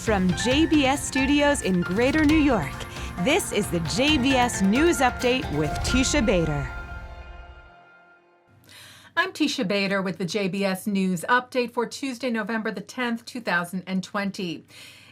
From JBS Studios in Greater New York, this is the JBS News Update with Teisha Bader. I'm Teisha Bader with the JBS News Update for Tuesday, November the 10th, 2020.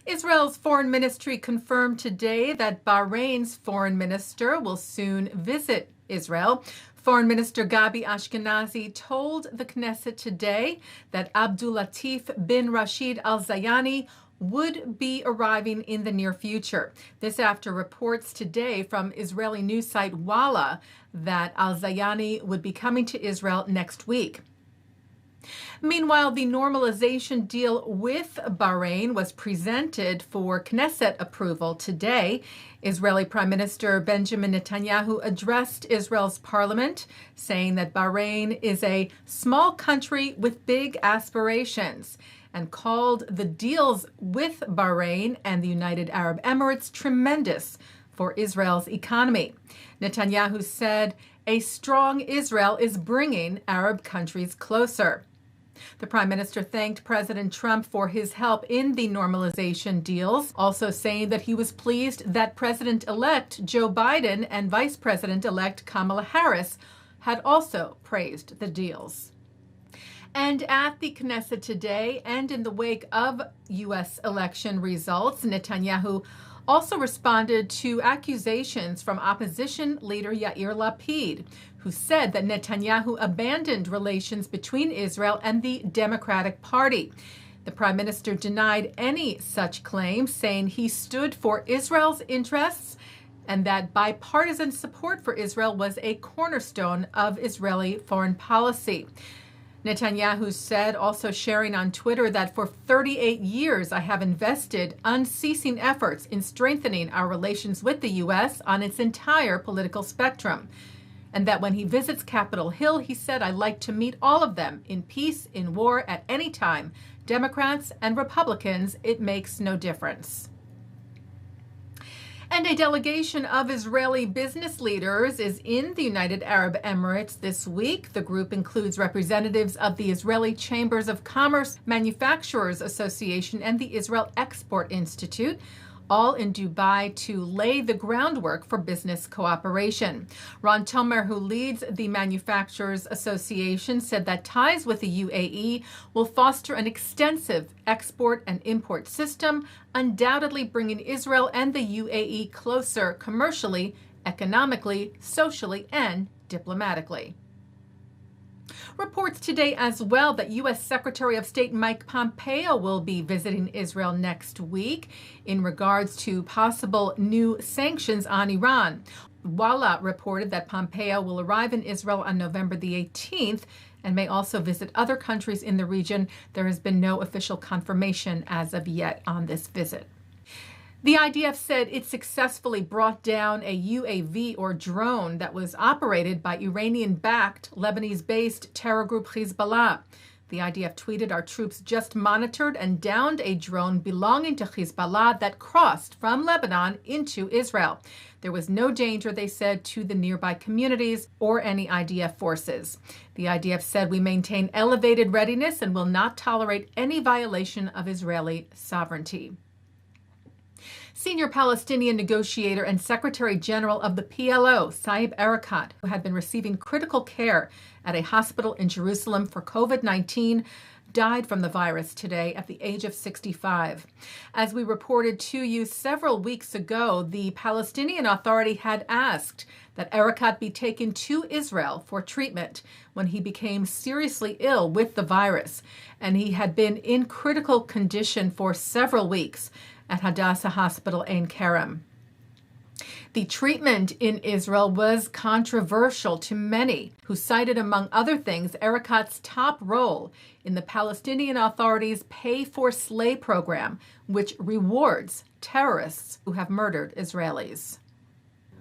Israel's foreign ministry confirmed today that Bahrain's foreign minister will soon visit Israel. Foreign Minister Gabi Ashkenazi told the Knesset today that Abdul Latif bin Rashid Al Zayani would be arriving in the near future. This after reports today from Israeli news site Walla that Al Zayani would be coming to Israel next week. Meanwhile, the normalization deal with Bahrain was presented for Knesset approval today. Israeli Prime Minister Benjamin Netanyahu addressed Israel's parliament, saying that Bahrain is a small country with big aspirations, and called the deals with Bahrain and the United Arab Emirates tremendous for Israel's economy. Netanyahu said, "A strong Israel is bringing Arab countries closer." The Prime Minister thanked President Trump for his help in the normalization deals, also saying that he was pleased that President-elect Joe Biden and Vice President-elect Kamala Harris had also praised the deals. And at the Knesset today, and in the wake of U.S. election results, Netanyahu also responded to accusations from opposition leader Yair Lapid, who said that Netanyahu abandoned relations between Israel and the Democratic Party. The prime minister denied any such claim, saying he stood for Israel's interests and that bipartisan support for Israel was a cornerstone of Israeli foreign policy. Netanyahu said, also sharing on Twitter, that for 38 years I have invested unceasing efforts in strengthening our relations with the U.S. on its entire political spectrum. And that when he visits Capitol Hill, he said, "I like to meet all of them in peace, in war, at any time. Democrats and Republicans, it makes no difference." And a delegation of Israeli business leaders is in the United Arab Emirates this week. The group includes representatives of the Israeli Chambers of Commerce, Manufacturers Association, and the Israel Export Institute, all in Dubai to lay the groundwork for business cooperation. Ron Tomer, who leads the Manufacturers Association, said that ties with the UAE will foster an extensive export and import system, undoubtedly bringing Israel and the UAE closer commercially, economically, socially, and diplomatically. Reports today as well that U.S. Secretary of State Mike Pompeo will be visiting Israel next week in regards to possible new sanctions on Iran. Walla reported that Pompeo will arrive in Israel on November the 18th and may also visit other countries in the region. There has been no official confirmation as of yet on this visit. The IDF said it successfully brought down a UAV or drone that was operated by Iranian-backed, Lebanese-based terror group Hezbollah. The IDF tweeted, "Our troops just monitored and downed a drone belonging to Hezbollah that crossed from Lebanon into Israel. There was no danger," they said, "to the nearby communities or any IDF forces." The IDF said, "We maintain elevated readiness and will not tolerate any violation of Israeli sovereignty." Senior Palestinian negotiator and Secretary General of the PLO, Saeb Erekat, who had been receiving critical care at a hospital in Jerusalem for COVID-19, died from the virus today at the age of 65. As we reported to you several weeks ago, the Palestinian Authority had asked that Erekat be taken to Israel for treatment when he became seriously ill with the virus, and he had been in critical condition for several weeks at Hadassah Hospital Ein Kerem. The treatment in Israel was controversial to many, who cited, among other things, Erekat's top role in the Palestinian Authority's pay-for-slay program, which rewards terrorists who have murdered Israelis.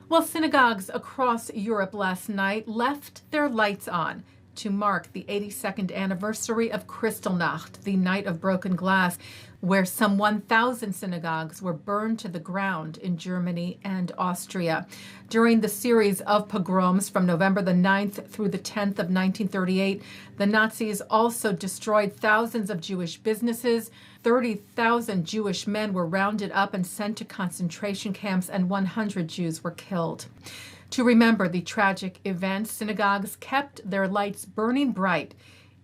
Well, synagogues across Europe last night left their lights on to mark the 82nd anniversary of Kristallnacht, the Night of Broken Glass, where some 1,000 synagogues were burned to the ground in Germany and Austria. During the series of pogroms from November the 9th through the 10th of 1938, the Nazis also destroyed thousands of Jewish businesses. 30,000 Jewish men were rounded up and sent to concentration camps, and 100 Jews were killed. To remember the tragic events, synagogues kept their lights burning bright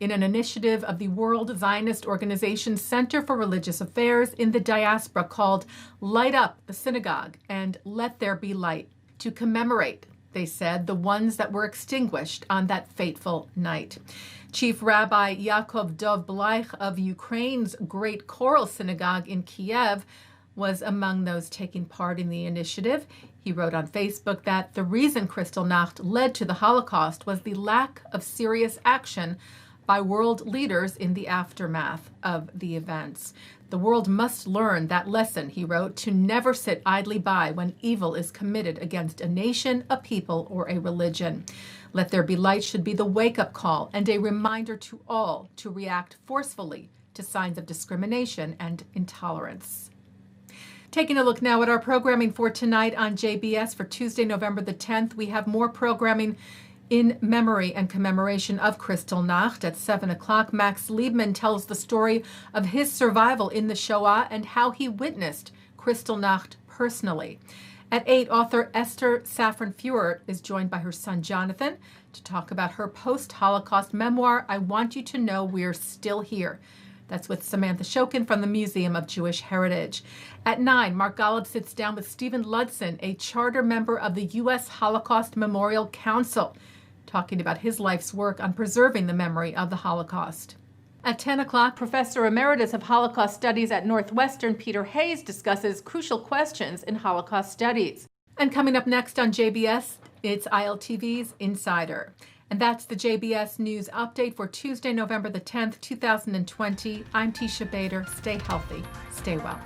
in an initiative of the World Zionist Organization's Center for Religious Affairs in the diaspora called Light Up the Synagogue and Let There Be Light, to commemorate, they said, the ones that were extinguished on that fateful night. Chief Rabbi Yaakov Dov Bleich of Ukraine's Great Choral Synagogue in Kiev was among those taking part in the initiative. He wrote on Facebook that the reason Kristallnacht led to the Holocaust was the lack of serious action by world leaders in the aftermath of the events. The world must learn that lesson, he wrote, to never sit idly by when evil is committed against a nation, a people, or a religion. Let There Be Light should be the wake-up call and a reminder to all to react forcefully to signs of discrimination and intolerance. Taking a look now at our programming for tonight on JBS for Tuesday, November the 10th, we have more programming in memory and commemoration of Kristallnacht. At 7 o'clock, Max Liebman tells the story of his survival in the Shoah and how he witnessed Kristallnacht personally. At 8, author Esther Safran-Fuhrer is joined by her son Jonathan to talk about her post-Holocaust memoir, I Want You to Know We're Still Here. That's with Samantha Shokin from the Museum of Jewish Heritage. At 9, Mark Golub sits down with Stephen Ludson, a charter member of the U.S. Holocaust Memorial Council, talking about his life's work on preserving the memory of the Holocaust. At 10 o'clock, Professor Emeritus of Holocaust Studies at Northwestern, Peter Hayes, discusses crucial questions in Holocaust studies. And coming up next on JBS, it's ILTV's Insider. And that's the JBS News Update for Tuesday, November the 10th, 2020. I'm Teisha Bader. Stay healthy. Stay well.